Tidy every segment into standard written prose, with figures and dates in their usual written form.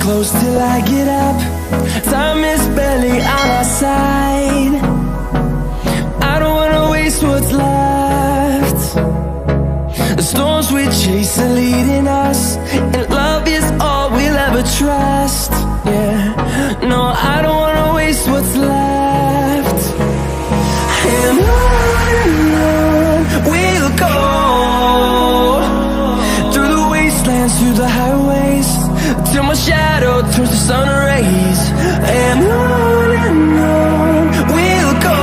close till I get up. Time is barely on our side. I don't wanna waste what's left. The storms we chase are leading us, and love is all we'll ever trust. Yeah, no, I don't wanna waste what's left. And on we'll go, through the wastelands, through the highways, till my shadow turns to sun rays. And on we'll go,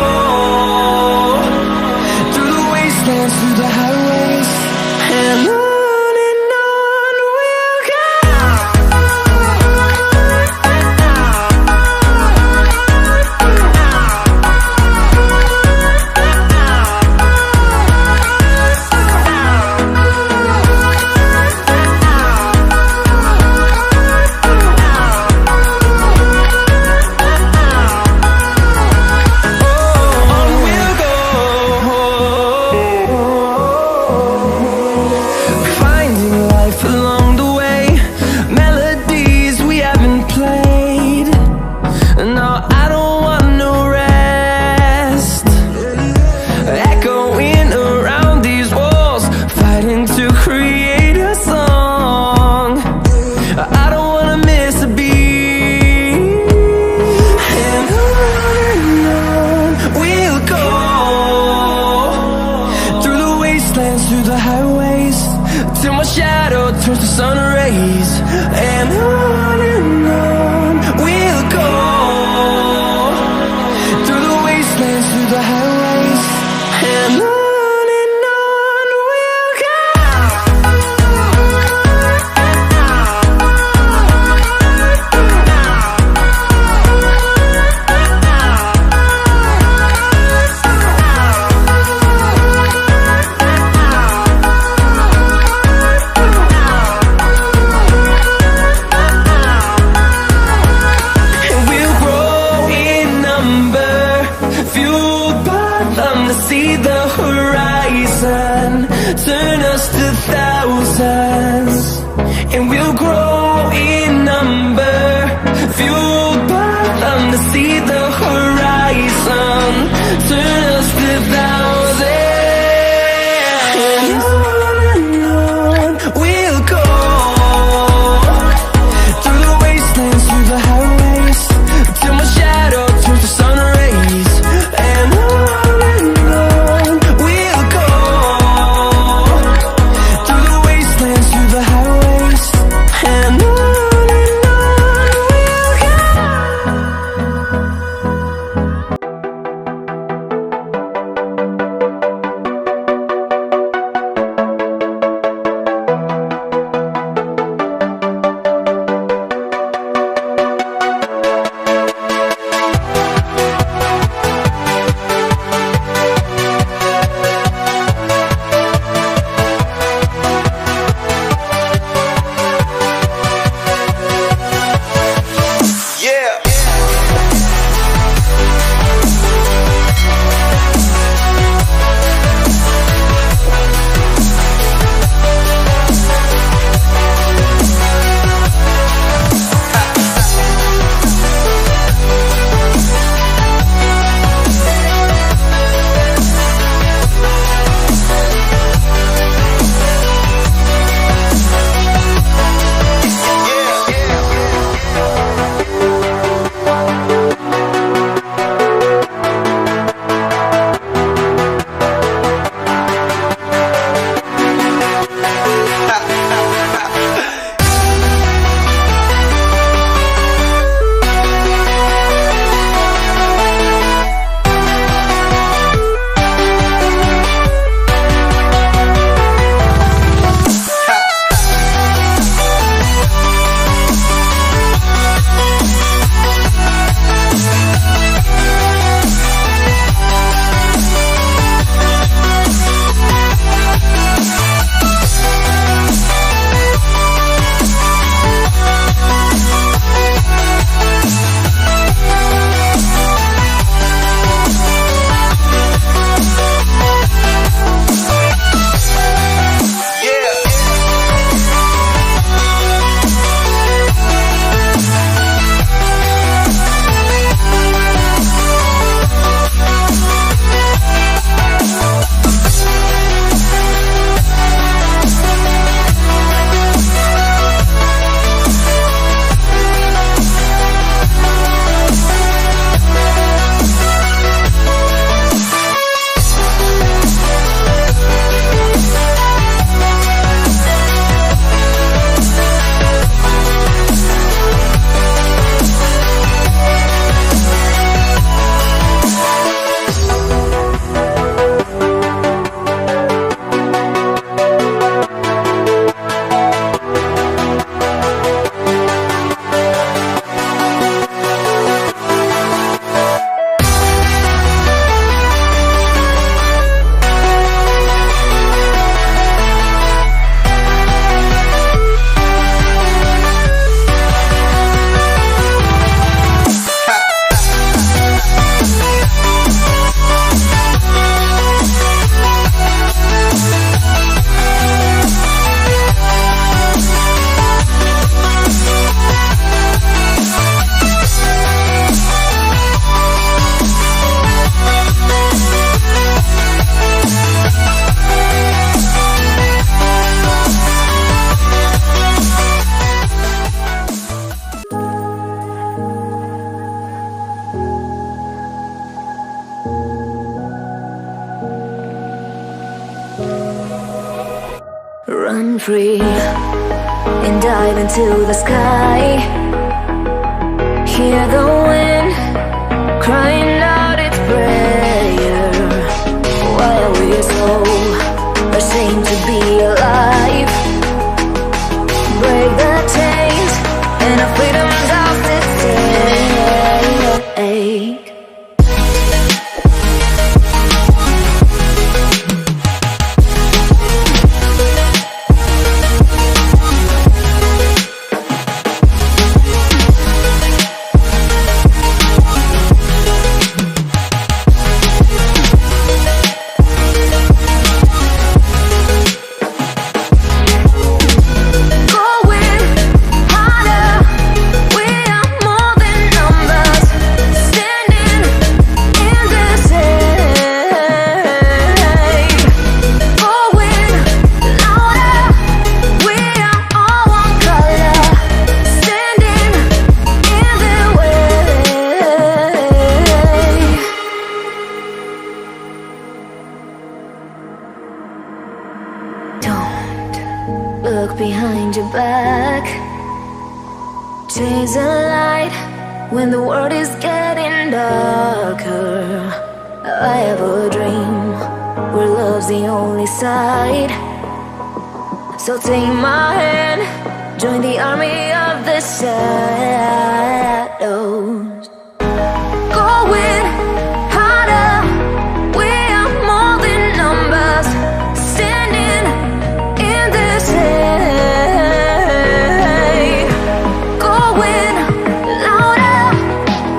through the wastelands, through the highways, and on we'll go. Through the highways, till my shadow turns to sun rays. And on we'll go, through the wastelands, through the highways, and on we'll go. See the horizon, turn us to thousands, and we'll grow in number, fueled by them. To see the horizon, turn us to thousands, and on we'll go, through the wastelands, through the highways, till my shadow turns to sun rays. And on we'll go. free and dive into the sky. Hear the wind crying out its prayer, while we're so ashamed to be alive. Break the chains and our freedom's ours to take. Look behind your back. Chase a light when the world is getting darker. I have a dream where love's the only side. So take my hand, join the army of the shadows. Going harder, we are more than numbers, standing in this hate. Going louder,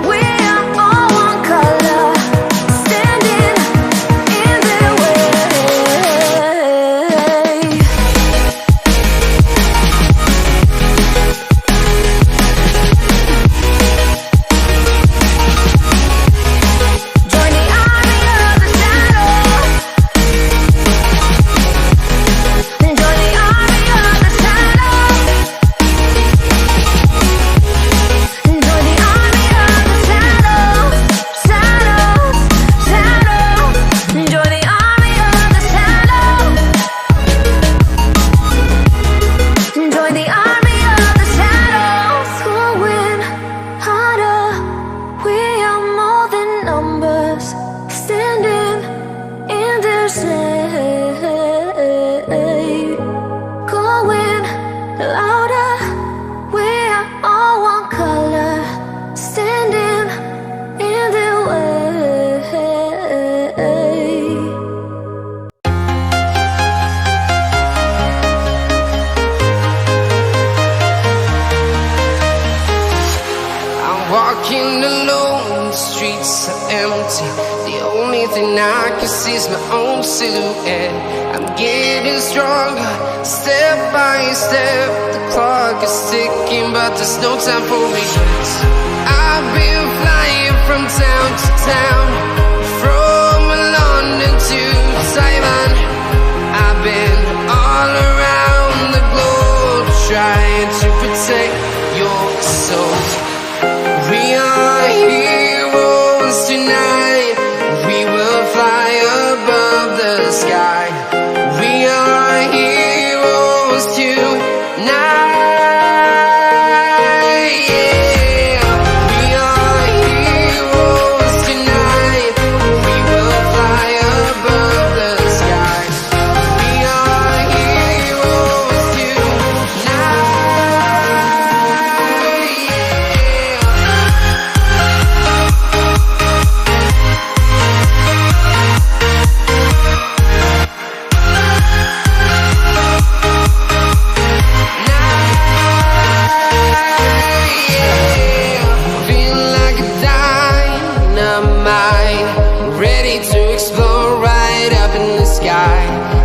we are all one color, standing in their way. Join the army of the shadows. Join the army of the shadows. Join the army of the shadows. Shadows, shadows. Join the army of the shadows. Join the army of the shadows. Going harder, we are more than numbers, standing in their shade. Going louder, we are all one color, standing in their way. I'm walking alone, the streets are empty. The only thing I can see is my own silhouette. I'm getting stronger, step by step. The clock is ticking, but there's no time for regrets. I've been flying from town to town, from London to Taiwan. I've been all around the globe, trying to protect your soul. We are heroes tonight. We will fly above the sky. We are heroes tonight. Yeah. We are heroes tonight. We will fly above the sky. We are heroes tonight. Feel like a dynamite, ready to explode right up in the sky.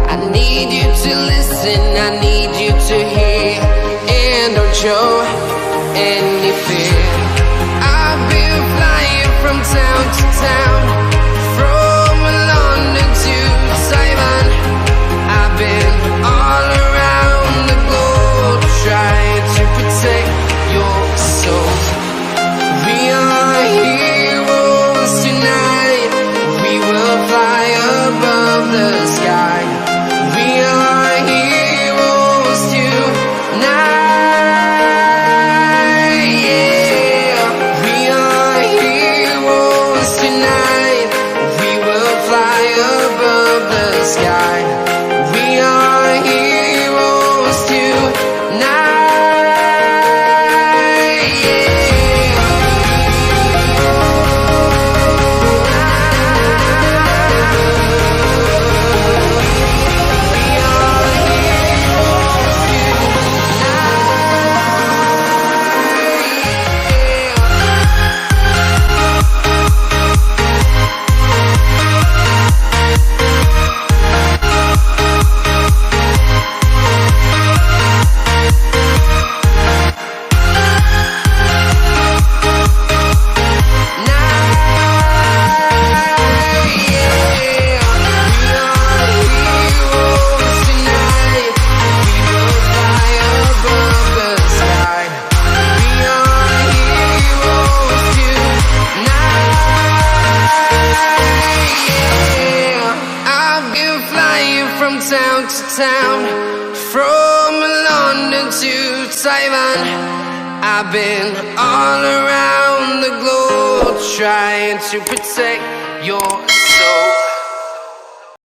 I need you to listen, I need you to hear, and don't show any fear. I've been flying from town to town, from London to Taiwan. I've been all around the globe, trying to protect your soul. We are heroes tonight. We will fly above the sky. We are heroes town to town, from London to Taiwan. I've been all around the globe trying to protect your soul.